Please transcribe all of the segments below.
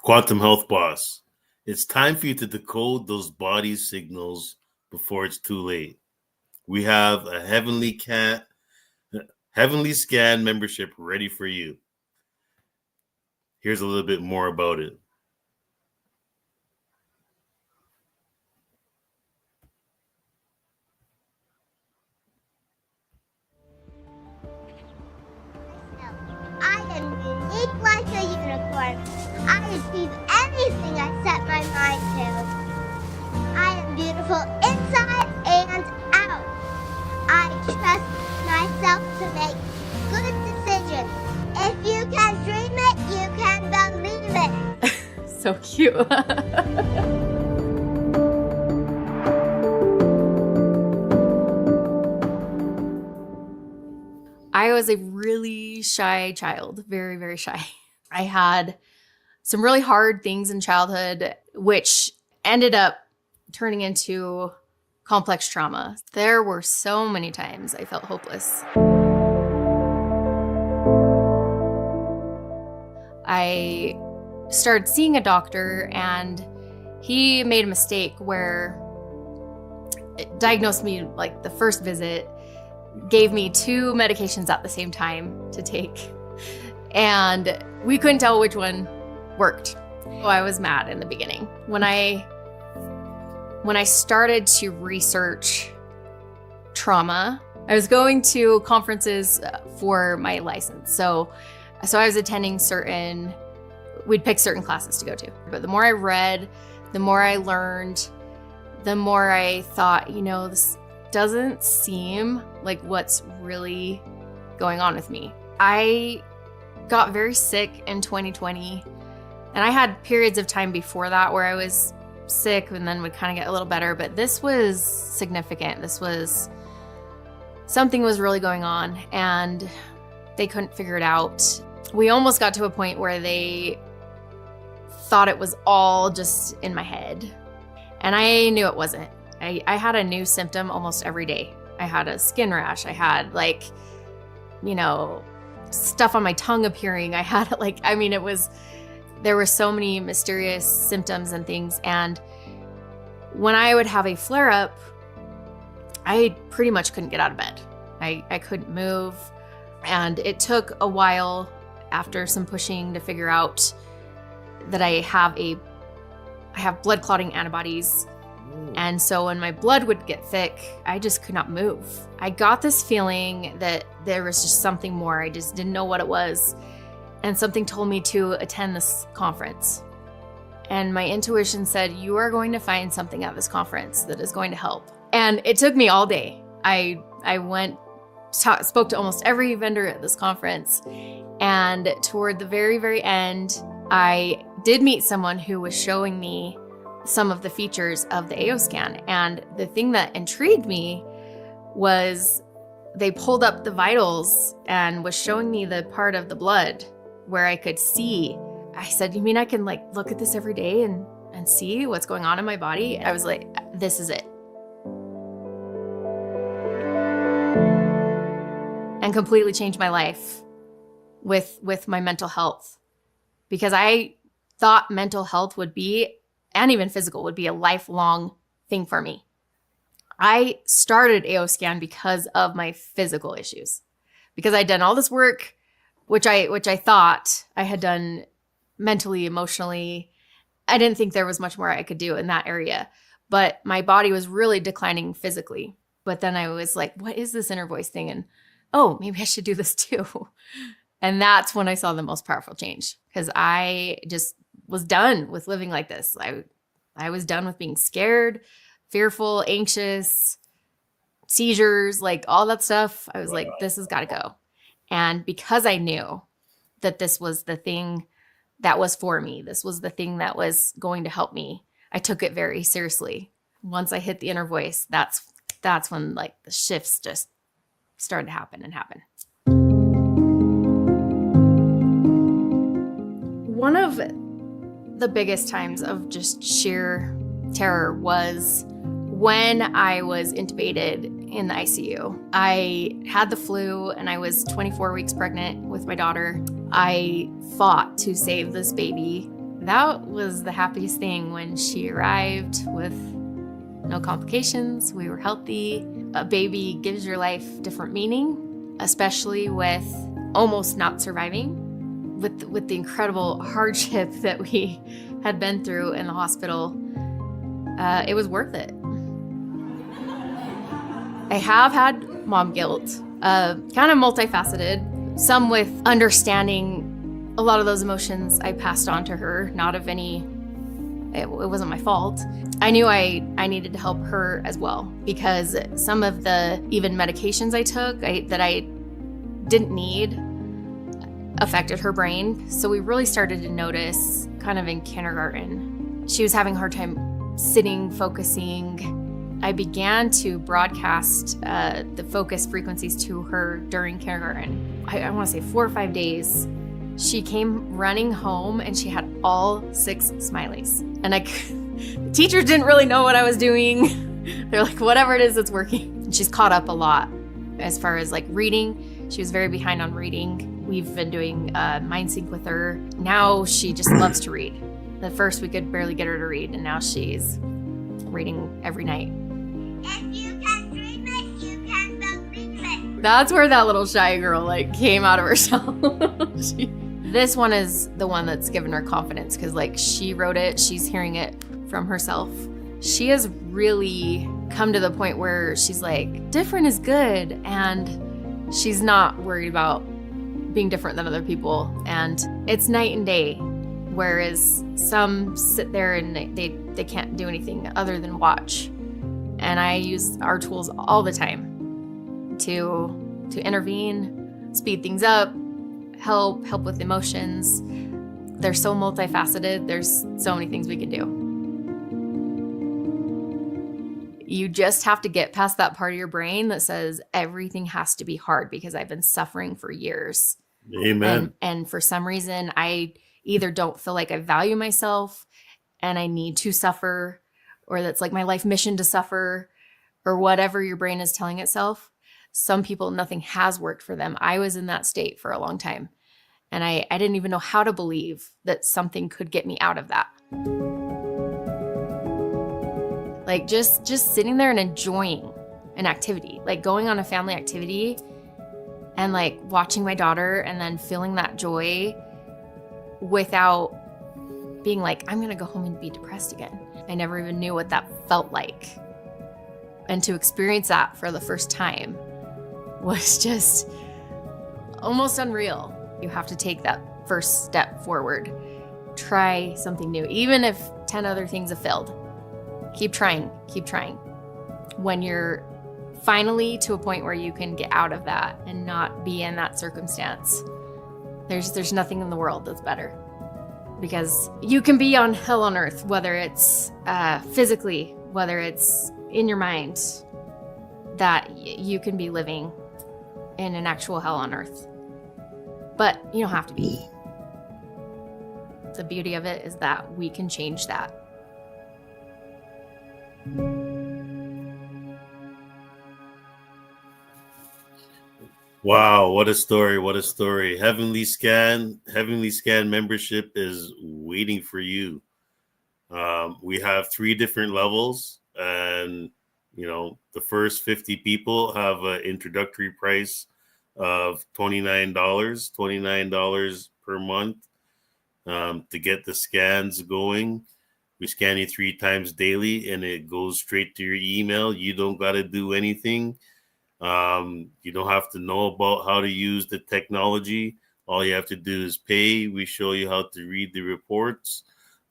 Quantum Health Boss, it's time for you to decode those body signals before it's too late. We have a Heavenly Scan membership ready for you. Here's a little bit more about it. I am unique like a unicorn. I achieve anything I set my mind to. I am beautiful inside and out. I trust myself to make good decisions. If you can dream it, you can believe it. So cute. I was a really shy child, very, very shy. I had some really hard things in childhood, which ended up turning into complex trauma. There were so many times I felt hopeless. I started seeing a doctor and he made a mistake where it diagnosed me like the first visit, gave me 2 medications at the same time to take, and we couldn't tell which one worked. So I was mad in the beginning. When I started to research trauma, I was going to conferences for my license. So I was attending we'd pick certain classes to go to. But the more I read, the more I learned, the more I thought, this doesn't seem like what's really going on with me. I got very sick in 2020, and I had periods of time before that where I was sick and then would kind of get a little better, but this was significant. Something was really going on and they couldn't figure it out. We almost got to a point where they thought it was all just in my head, and I knew it wasn't. I had a new symptom almost every day. I had a skin rash. I had stuff on my tongue appearing. I had there were so many mysterious symptoms and things. And when I would have a flare up, I pretty much couldn't get out of bed. I couldn't move. And it took a while after some pushing to figure out that I have blood clotting antibodies. And so when my blood would get thick, I just could not move. I got this feeling that there was just something more. I just didn't know what it was. And something told me to attend this conference. And my intuition said, you are going to find something at this conference that is going to help. And it took me all day. I spoke to almost every vendor at this conference. And toward the very, very end, I did meet someone who was showing me some of the features of the AO scan. And the thing that intrigued me was they pulled up the vitals and was showing me the part of the blood where I could see. I said, you mean I can look at this every day and see what's going on in my body? I was like, this is it. And completely changed my life with my mental health, because I thought mental health would be, and even physical, would be a lifelong thing for me. I started AO Scan because of my physical issues, because I'd done all this work, which I thought I had done mentally, emotionally. I didn't think there was much more I could do in that area, but my body was really declining physically. But then I was like, what is this inner voice thing? And oh, maybe I should do this too. And that's when I saw the most powerful change, because I just was done with living like this. I was done with being scared, fearful, anxious, seizures, all that stuff. I was like, this has got to go. And because I knew that this was the thing that was for me, this was the thing that was going to help me, I took it very seriously. Once I hit the inner voice, that's when the shifts just started to happen. One of the biggest times of just sheer terror was when I was intubated in the ICU. I had the flu and I was 24 weeks pregnant with my daughter. I fought to save this baby That was the happiest thing when she arrived with no complications. We were healthy. A baby gives your life different meaning, especially with almost not surviving, with the incredible hardship that we had been through in the hospital. It was worth it. I have had mom guilt, kind of multifaceted, some with understanding a lot of those emotions I passed on to her, not of any, it wasn't my fault. I knew I needed to help her as well, because some of the even medications I took that I didn't need affected her brain. So we really started to notice kind of in kindergarten. She was having a hard time sitting, focusing. I began to broadcast the focus frequencies to her during kindergarten. I want to say 4 or 5 days. She came running home and she had all 6 smileys. And the teachers didn't really know what I was doing. They're like, whatever it is, it's working. And she's caught up a lot as far as like reading. She was very behind on reading. We've been doing mind sync with her. Now she just loves to read. At first we could barely get her to read, and now she's reading every night. If you can dream it, you can believe it. That's where that little shy girl like came out of herself. This one is the one that's given her confidence, because like she wrote it, she's hearing it from herself. She has really come to the point where she's like, different is good, and she's not worried about being different than other people. And it's night and day, whereas some sit there and they can't do anything other than watch. And I use our tools all the time to intervene, speed things up, help with emotions. They're so multifaceted. There's so many things we can do. You just have to get past that part of your brain that says everything has to be hard because I've been suffering for years. Amen. And for some reason, I either don't feel like I value myself and I need to suffer, or that's like my life mission to suffer, or whatever your brain is telling itself. Some people, nothing has worked for them. I was in that state for a long time. And I didn't even know how to believe that something could get me out of that. Like just sitting there and enjoying an activity, like going on a family activity and like watching my daughter and then feeling that joy without being like, I'm going to go home and be depressed again. I never even knew what that felt like. And to experience that for the first time was just almost unreal. You have to take that first step forward. Try something new. Even if 10 other things have failed, keep trying. When you're finally to a point where you can get out of that and not be in that circumstance, there's nothing in the world that's better. Because you can be on hell on earth, whether it's physically, whether it's in your mind, that you can be living in an actual hell on earth. But you don't have to be. The beauty of it is that we can change that. Wow, what a story, what a story. Heavenly Scan membership is waiting for you. We have 3 different levels, and the first 50 people have an introductory price of $29 per month to get the scans going. We scan you 3 times daily, and it goes straight to your email. You don't got to do anything. You don't have to know about how to use the technology. All you have to do is pay. We show you how to read the reports.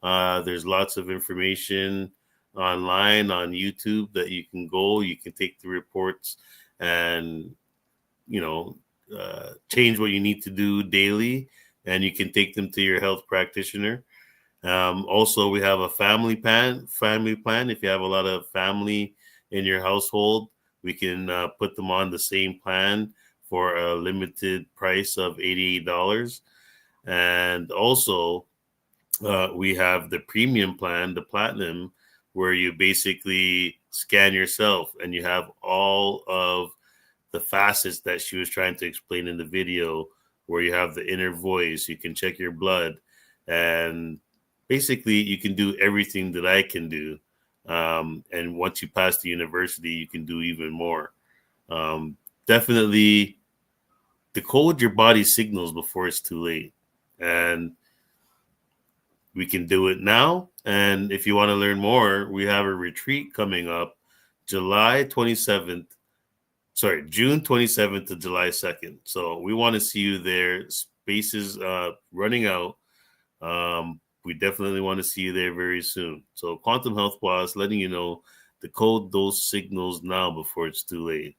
There's lots of information online on YouTube that you can go. You can take the reports and change what you need to do daily, and you can take them to your health practitioner. Also, we have a family plan. If you have a lot of family in your household, we can put them on the same plan for a limited price of $88. And also, we have the premium plan, the platinum, where you basically scan yourself and you have all of the facets that she was trying to explain in the video, where you have the inner voice, you can check your blood, and basically you can do everything that I can do. And once you pass the university, you can do even more. Definitely decode your body signals before it's too late. And we can do it now. And if you want to learn more, we have a retreat coming up July 27th. Sorry, June 27th to July 2nd. So we want to see you there. Spaces running out. We definitely want to see you there very soon. So Quantum Health Boss letting you know, decode those signals now before it's too late.